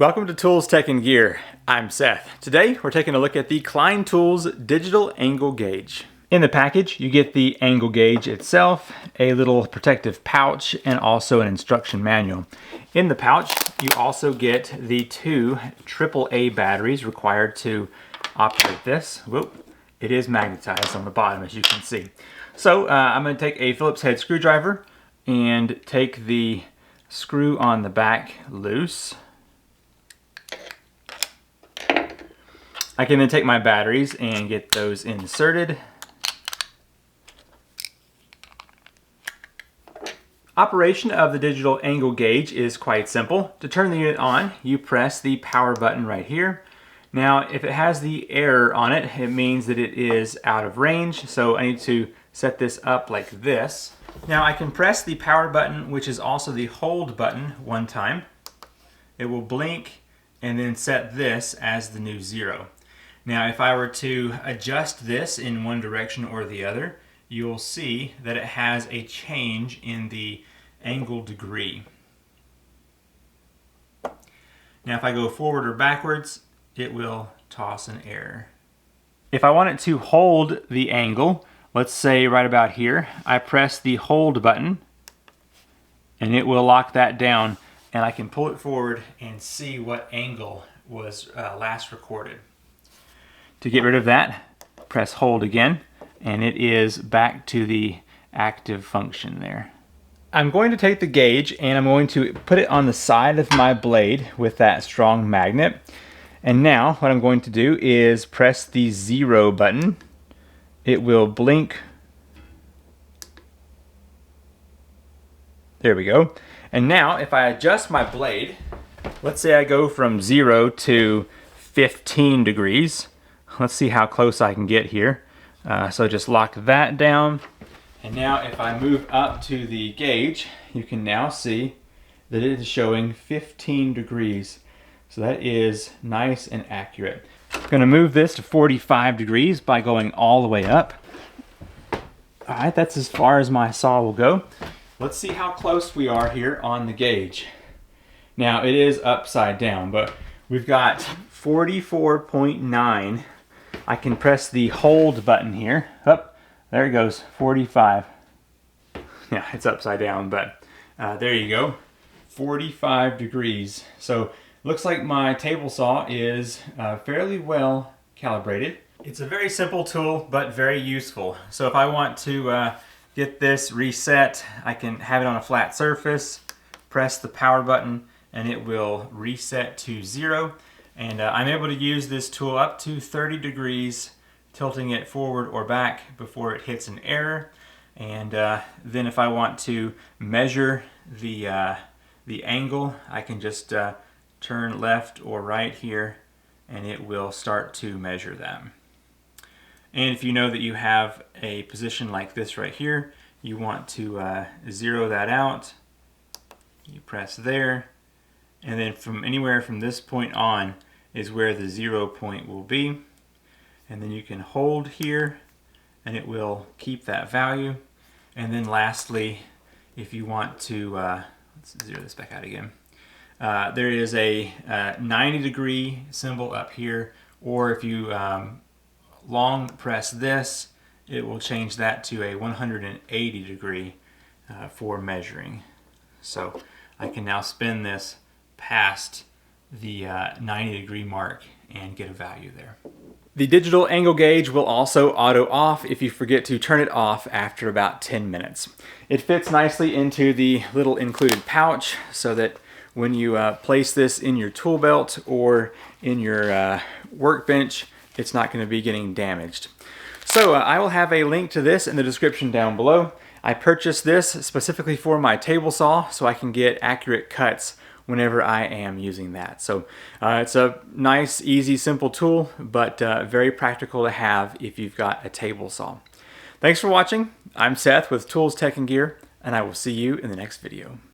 Welcome to Tools, Tech, and Gear. I'm Seth. Today we're taking a look at the Klein Tools Digital Angle Gauge. In the package you get the angle gauge itself, a little protective pouch, and also an instruction manual. In the pouch you also get the two AAA batteries required to operate this. Whoop. It is magnetized on the bottom, as you can see. So I'm going to take a Phillips head screwdriver and take the screw on the back loose. I can then take my batteries and get those inserted. Operation of the digital angle gauge is quite simple. To turn the unit on, you press the power button right here. Now, if it has the error on it, it means that it is out of range, so I need to set this up like this. Now, I can press the power button, which is also the hold button, one time. It will blink and then set this as the new 0. Now, if I were to adjust this in one direction or the other, you'll see that it has a change in the angle degree. Now, if I go forward or backwards, it will toss an error. If I want it to hold the angle, let's say right about here, I press the hold button and it will lock that down, and I can pull it forward and see what angle was last recorded. To get rid of that, press hold again, and it is back to the active function there. I'm going to take the gauge and I'm going to put it on the side of my blade with that strong magnet. And now what I'm going to do is press the 0 button. It will blink. There we go. And now if I adjust my blade, let's say I go from 0 to 15 degrees. Let's see how close I can get here. So just lock that down. And now if I move up to the gauge, you can now see that it is showing 15 degrees. So that is nice and accurate. I'm going to move this to 45 degrees by going all the way up. All right, that's as far as my saw will go. Let's see how close we are here on the gauge. Now it is upside down, but we've got 44.9. I can press the hold button here. Up, there it goes, 45. Yeah, it's upside down, but there you go, 45 degrees. So looks like my table saw is fairly well calibrated. It's a very simple tool, but very useful. So if I want to get this reset, I can have it on a flat surface, press the power button, and it will reset to 0. And I'm able to use this tool up to 30 degrees, tilting it forward or back before it hits an error. And then if I want to measure the angle, I can just turn left or right here and it will start to measure that. And if you know that you have a position like this right here, you want to 0 that out, you press there. And then from anywhere from this point on is where the 0 point will be. And then you can hold here and it will keep that value. And then lastly, if you want to, let's 0 this back out again. There is a 90 degree symbol up here, or if you long press this, it will change that to a 180 degree for measuring. So I can now spin this past the 90 degree mark and get a value there. The digital angle gauge will also auto off if you forget to turn it off after about 10 minutes. It fits nicely into the little included pouch so that when you place this in your tool belt or in your workbench, it's not going to be getting damaged. So I will have a link to this in the description down below. I purchased this specifically for my table saw so I can get accurate cuts whenever I am using that. So it's a nice, easy, simple tool, but very practical to have if you've got a table saw. Thanks for watching. I'm Seth with Tools, Tech, and Gear, and I will see you in the next video.